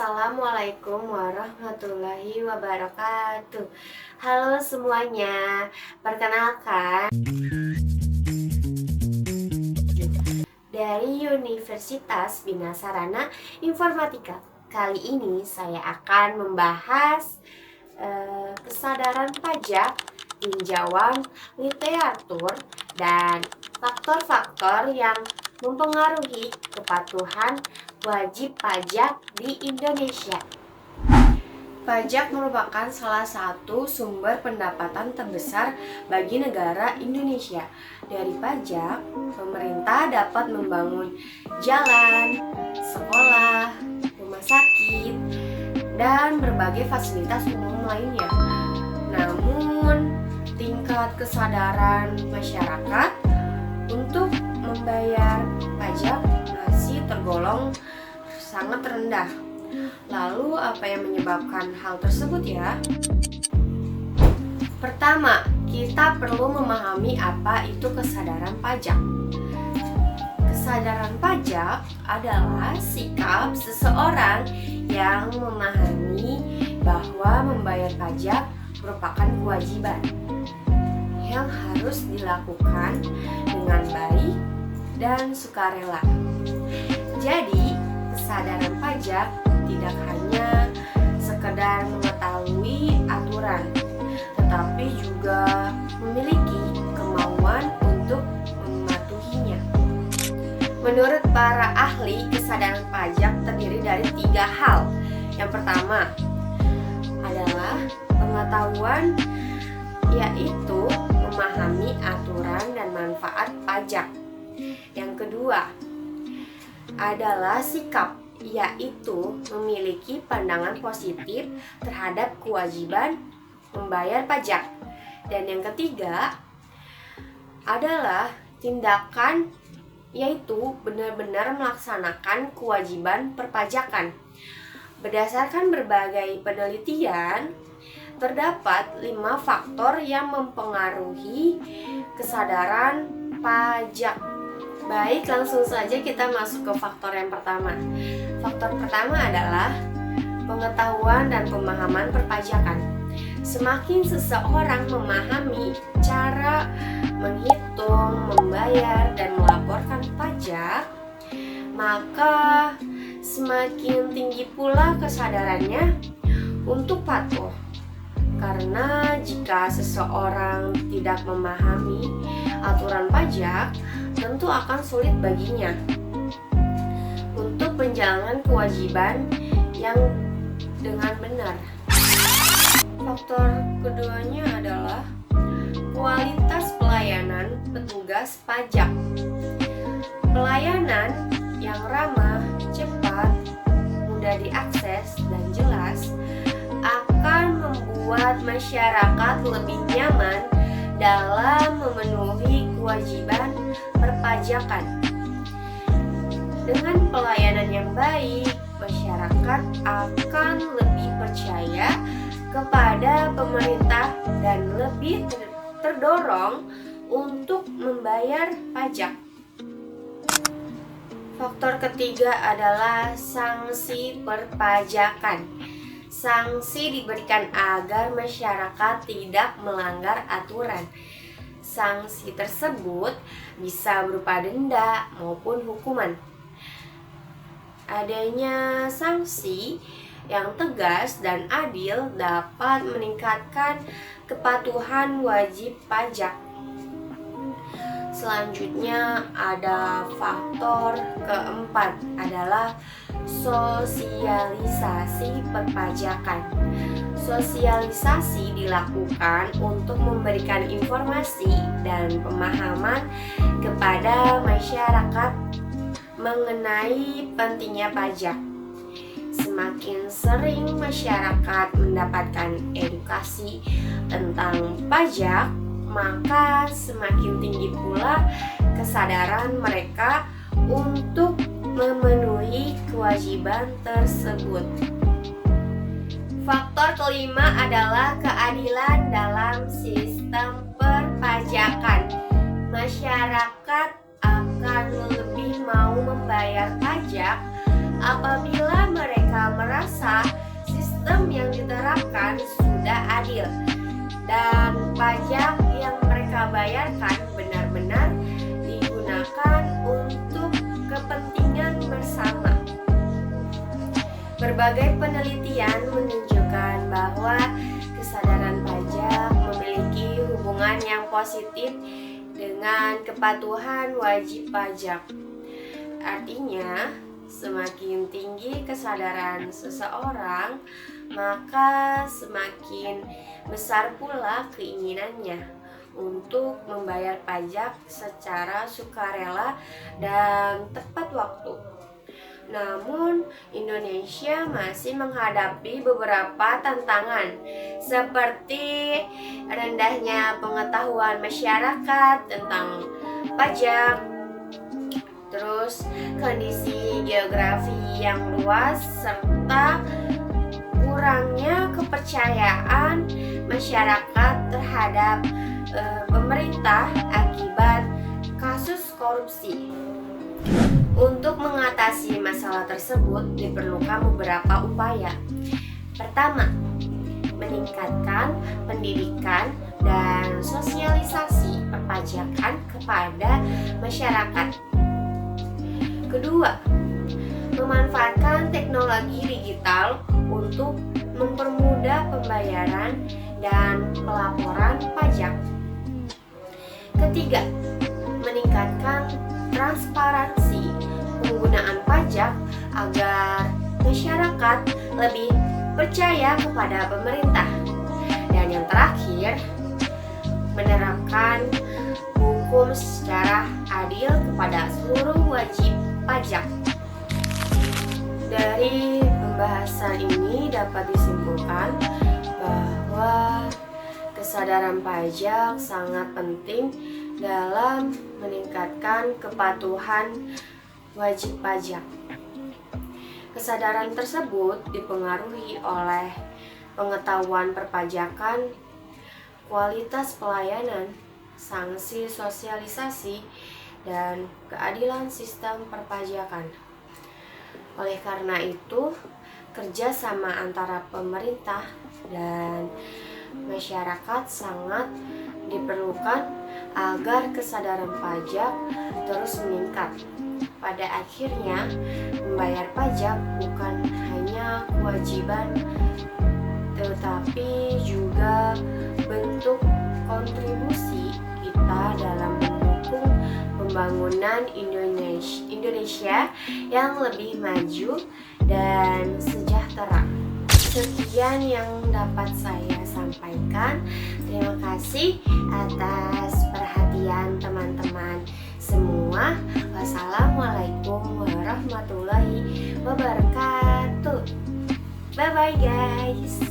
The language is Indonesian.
Assalamualaikum warahmatullahi wabarakatuh. Halo semuanya, perkenalkan dari Universitas Bina Sarana Informatika. Kali ini saya akan membahas kesadaran pajak, tinjauan literatur, dan faktor-faktor yang mempengaruhi kepatuhan wajib pajak di Indonesia. Pajak merupakan salah satu sumber pendapatan terbesar bagi negara Indonesia. Dari pajak, pemerintah dapat membangun jalan, sekolah, rumah sakit, dan berbagai fasilitas umum lainnya. Namun, tingkat kesadaran masyarakat untuk membayar pajak masih tergolong sangat rendah. Lalu apa yang menyebabkan hal tersebut ya? Pertama, kita perlu memahami apa itu kesadaran pajak. Kesadaran pajak adalah sikap seseorang yang memahami bahwa membayar pajak merupakan kewajiban yang harus dilakukan dengan baik dan sukarela. Jadi, kesadaran pajak tidak hanya sekedar mengetahui aturan, tetapi juga memiliki kemauan untuk mematuhinya. Menurut para ahli, kesadaran pajak terdiri dari 3 hal. Yang pertama adalah pengetahuan, yaitu memahami aturan dan manfaat pajak. Yang kedua adalah sikap, yaitu memiliki pandangan positif terhadap kewajiban membayar pajak. Dan yang ketiga adalah tindakan, yaitu benar-benar melaksanakan kewajiban perpajakan. Berdasarkan berbagai penelitian, terdapat 5 faktor yang mempengaruhi kesadaran pajak. Baik, langsung saja kita masuk ke faktor yang pertama. Faktor pertama adalah pengetahuan dan pemahaman perpajakan. Semakin seseorang memahami cara menghitung, membayar, dan melaporkan pajak, maka semakin tinggi pula kesadarannya untuk patuh. Karena jika seseorang tidak memahami aturan pajak, tentu akan sulit baginya untuk menjalankan kewajiban yang dengan benar. Faktor keduanya adalah kualitas pelayanan petugas pajak. Pelayanan yang ramah, cepat, mudah diakses, dan jelas akan membuat masyarakat lebih nyaman dalam memenuhi kewajiban perpajakan. Dengan pelayanan yang baik, masyarakat akan lebih percaya kepada pemerintah dan lebih terdorong untuk membayar pajak. Faktor ketiga adalah sanksi perpajakan. Sanksi diberikan agar masyarakat tidak melanggar aturan. Sanksi tersebut bisa berupa denda maupun hukuman. Adanya sanksi yang tegas dan adil dapat meningkatkan kepatuhan wajib pajak. Selanjutnya ada faktor keempat adalah sosialisasi perpajakan. Sosialisasi dilakukan untuk memberikan informasi dan pemahaman kepada masyarakat mengenai pentingnya pajak. Semakin sering masyarakat mendapatkan edukasi tentang pajak, maka semakin tinggi pula kesadaran mereka untuk memenuhi kewajiban tersebut. Faktor kelima adalah keadilan dalam sistem perpajakan. Masyarakat akan lebih mau membayar pajak apabila mereka mereka merasa sistem yang diterapkan sudah adil dan pajak yang mereka bayarkan benar-benar digunakan untuk kepentingan bersama. Berbagai penelitian menunjukkan bahwa kesadaran pajak memiliki hubungan yang positif dengan kepatuhan wajib pajak. Artinya, semakin tinggi kesadaran seseorang, maka semakin besar pula keinginannya untuk membayar pajak secara sukarela dan tepat waktu. Namun, Indonesia masih menghadapi beberapa tantangan seperti rendahnya pengetahuan masyarakat tentang pajak, terus kondisi geografi yang luas, serta kurangnya kepercayaan masyarakat terhadap pemerintah akibat kasus korupsi. Untuk mengatasi masalah tersebut diperlukan beberapa upaya. Pertama, meningkatkan pendidikan dan sosialisasi perpajakan kepada masyarakat. Kedua, memanfaatkan teknologi digital untuk mempermudah pembayaran dan pelaporan pajak. Ketiga, meningkatkan transparansi penggunaan pajak agar masyarakat lebih percaya kepada pemerintah. Dan yang terakhir, menerapkan hukum secara adil kepada seluruh wajib pajak. Dari pembahasan ini dapat disimpulkan bahwa kesadaran pajak sangat penting dalam meningkatkan kepatuhan wajib pajak. Kesadaran tersebut dipengaruhi oleh pengetahuan perpajakan, kualitas pelayanan, sanksi sosialisasi, dan keadilan sistem perpajakan. Oleh karena itu, kerjasama antara pemerintah dan masyarakat sangat diperlukan agar kesadaran pajak terus meningkat. Pada akhirnya, membayar pajak bukan hanya kewajiban, tetapi juga bentuk kontribusi kita dalam mendukung pembangunan Indonesia yang lebih maju dan sejahtera. Sekian yang dapat saya sampaikan. Terima kasih atas perhatian teman-teman semua. Wassalamualaikum warahmatullahi wabarakatuh. Bye bye guys.